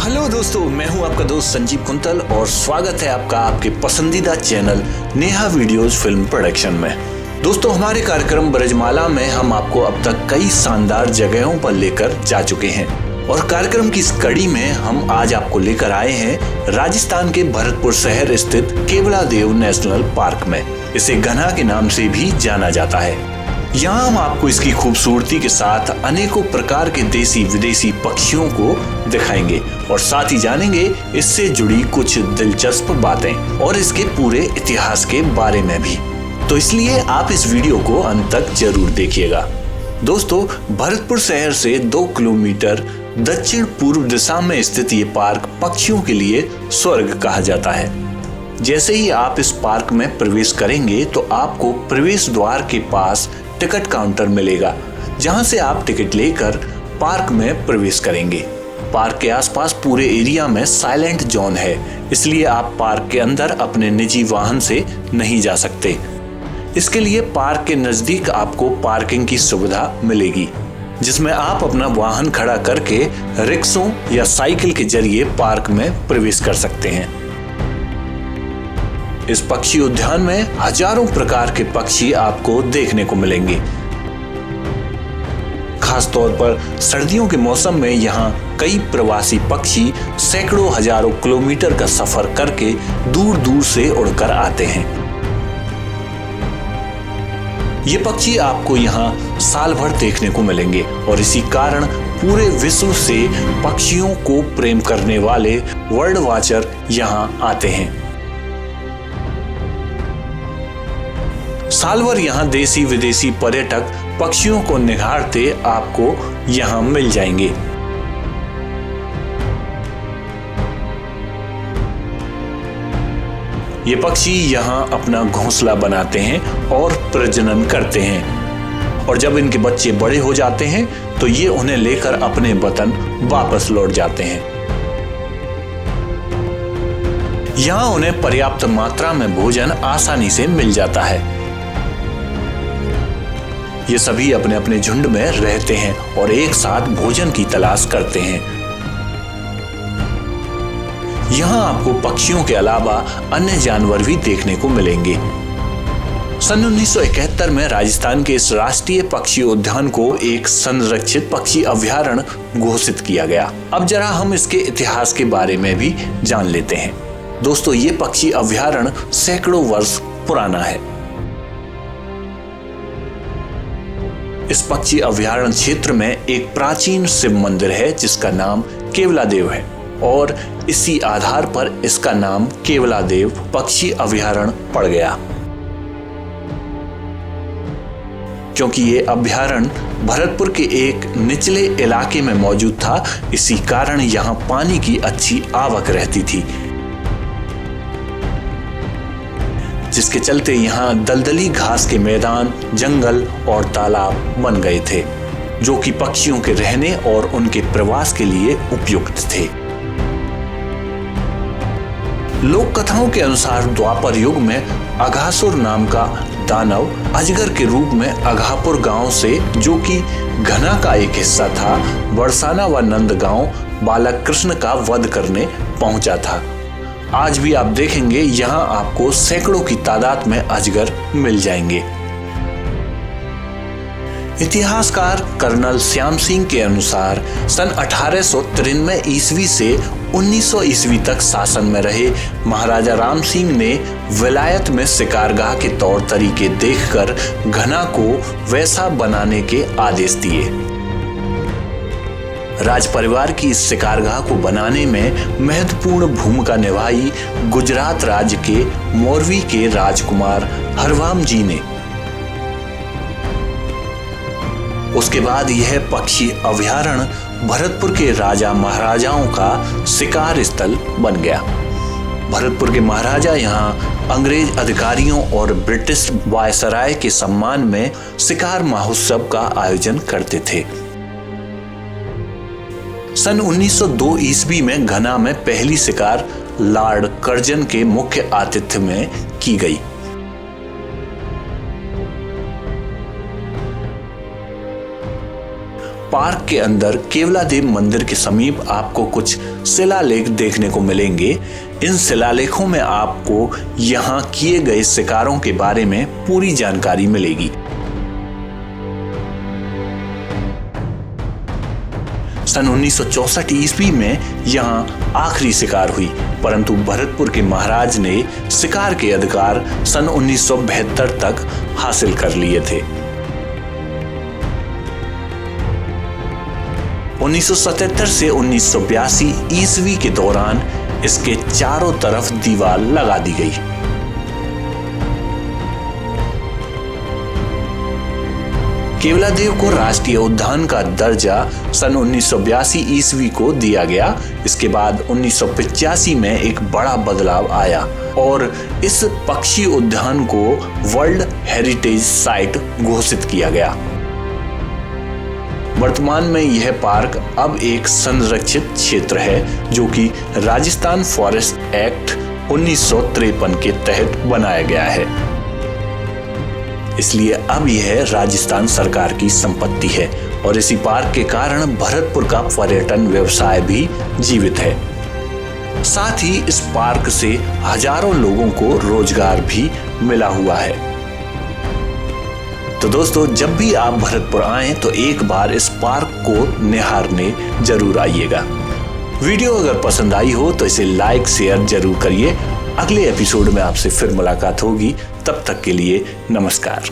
Hello दोस्तों, मैं हूं आपका दोस्त संजीव कुंतल और स्वागत है आपका आपके पसंदीदा channel Neha videos film production में। दोस्तों, हमारे कार्यक्रम ब्रजमाला में हम आपको अब तक कई शानदार जगहों पर लेकर जा चुके हैं और कार्यक्रम की इस कड़ी में हम आज आपको लेकर आए हैं राजस्थान के भरतपुर शहर स्थित केवलादेव नेशनल पार्क में। इसे घना के नाम से भी जाना जाता है। यहाँ हम आपको इसकी खूबसूरती के साथ अनेकों प्रकार के देसी विदेशी पक्षियों को दिखाएंगे और साथ ही जानेंगे इससे जुड़ी कुछ दिलचस्प बातें और इसके पूरे इतिहास के बारे में भी। तो इसलिए आप इस वीडियो को अंत तक जरूर देखिएगा। दोस्तों, भरतपुर शहर से 2 किलोमीटर दक्षिण पूर्व दिशा में स्थित ये पार्क पक्षियों के लिए स्वर्ग कहा जाता है। जैसे ही आप इस पार्क में प्रवेश करेंगे तो आपको प्रवेश द्वार के पास टिकट काउंटर मिलेगा, जहां से आप टिकट लेकर पार्क में प्रवेश करेंगे। पार्क के आसपास पूरे एरिया में साइलेंट जोन है, इसलिए आप पार्क के अंदर अपने निजी वाहन से नहीं जा सकते। इसके लिए पार्क के नजदीक आपको पार्किंग की सुविधा मिलेगी, जिसमें आप अपना वाहन खड़ा करके रिक्शों या साइकिल के जरिए पार्क में प्रवेश कर सकते हैं। इस पक्षी उद्यान में हजारों प्रकार के पक्षी आपको देखने को मिलेंगे। खास तौर पर सर्दियों के मौसम में यहाँ कई प्रवासी पक्षी सैकड़ों हजारों किलोमीटर का सफर करके दूर दूर से उड़कर आते हैं। ये पक्षी आपको यहाँ साल भर देखने को मिलेंगे और इसी कारण पूरे विश्व से पक्षियों को प्रेम करने वाले वर्ल्ड वॉचर यहाँ आते हैं। साल भर यहाँ देसी विदेशी पर्यटक पक्षियों को निहारते आपको यहाँ मिल जाएंगे। ये पक्षी यहाँ अपना घोंसला बनाते हैं और प्रजनन करते हैं और जब इनके बच्चे बड़े हो जाते हैं तो ये उन्हें लेकर अपने वतन वापस लौट जाते हैं। यहाँ उन्हें पर्याप्त मात्रा में भोजन आसानी से मिल जाता है। ये सभी अपने अपने झुंड में रहते हैं और एक साथ भोजन की तलाश करते हैं। यहाँ आपको पक्षियों के अलावा अन्य जानवर भी देखने को मिलेंगे। सन 1971 में राजस्थान के इस राष्ट्रीय पक्षी उद्यान को एक संरक्षित पक्षी अभयारण्य घोषित किया गया। अब जरा हम इसके इतिहास के बारे में भी जान लेते हैं। दोस्तों, ये पक्षी अभयारण्य सैकड़ों वर्ष पुराना है। इस पक्षी अभयारण्य क्षेत्र में एक प्राचीन शिव मंदिर है जिसका नाम केवलादेव है और इसी आधार पर इसका नाम केवलादेव पक्षी अभयारण्य पड़ गया। क्योंकि ये अभयारण्य भरतपुर के एक निचले इलाके में मौजूद था, इसी कारण यहाँ पानी की अच्छी आवक रहती थी, जिसके चलते यहाँ दलदली घास के मैदान, जंगल और तालाब बन गए थे, जो कि पक्षियों के रहने और उनके प्रवास के लिए उपयुक्त थे। लोक कथाओं के अनुसार द्वापर युग में अघासुर नाम का दानव अजगर के रूप में अघापुर गांव से, जो कि घना का एक हिस्सा था, बरसाना व नंद गांव बालक कृष्ण का वध करने पहुंचा था। आज भी आप देखेंगे यहाँ आपको सैकड़ों की तादाद में अजगर मिल जाएंगे। इतिहासकार कर्नल श्याम सिंह के अनुसार सन 1893 ईस्वी से 1900 ईस्वी तक शासन में रहे महाराजा राम सिंह ने विलायत में शिकारगाह के तौर तरीके देखकर घना को वैसा बनाने के आदेश दिए। राज परिवार की इस शिकारगाह को बनाने में महत्वपूर्ण भूमिका निभाई गुजरात राज्य के मोरवी के राजकुमार हरवाम जी ने। उसके बाद यह पक्षी अभयारण्य भरतपुर के राजा महाराजाओं का शिकार स्थल बन गया। भरतपुर के महाराजा यहाँ अंग्रेज अधिकारियों और ब्रिटिश वायसराय के सम्मान में शिकार महोत्सव का आयोजन करते थे। सन 1902 ईस्वी में घना में पहली शिकार लॉर्ड कर्जन के मुख्य आतिथ्य में की गई। पार्क के अंदर केवलादेव मंदिर के समीप आपको कुछ शिलालेख देखने को मिलेंगे। इन शिलालेखों में आपको यहाँ किए गए शिकारों के बारे में पूरी जानकारी मिलेगी। सन 1964 ईस्वी में यहाँ आखिरी शिकार हुई, परंतु भरतपुर के महाराज ने शिकार के अधिकार सन 1972 तक हासिल कर लिए थे। 1977 से 1982 ईस्वी के दौरान इसके चारों तरफ दीवार लगा दी गई। केवलादेव को राष्ट्रीय उद्यान का दर्जा सन 1982 ईस्वी को दिया गया। इसके बाद 1985 में एक बड़ा बदलाव आया और इस पक्षी उद्यान को वर्ल्ड हेरिटेज साइट घोषित किया गया। वर्तमान में यह पार्क अब एक संरक्षित क्षेत्र है, जो कि राजस्थान फॉरेस्ट एक्ट 1953 के तहत बनाया गया है। इसलिए अब यह राजस्थान सरकार की संपत्ति है और इसी पार्क के कारण भरतपुर का पर्यटन व्यवसाय भी जीवित है। साथ ही इस पार्क से हजारों लोगों को रोजगार भी मिला हुआ है। तो दोस्तों, जब भी आप भरतपुर आएं तो एक बार इस पार्क को निहारने जरूर आइएगा। वीडियो अगर पसंद आई हो तो इसे लाइक शेयर जरूर करिए। अगले एपिसोड में आपसे फिर मुलाकात होगी। तब तक के लिए नमस्कार।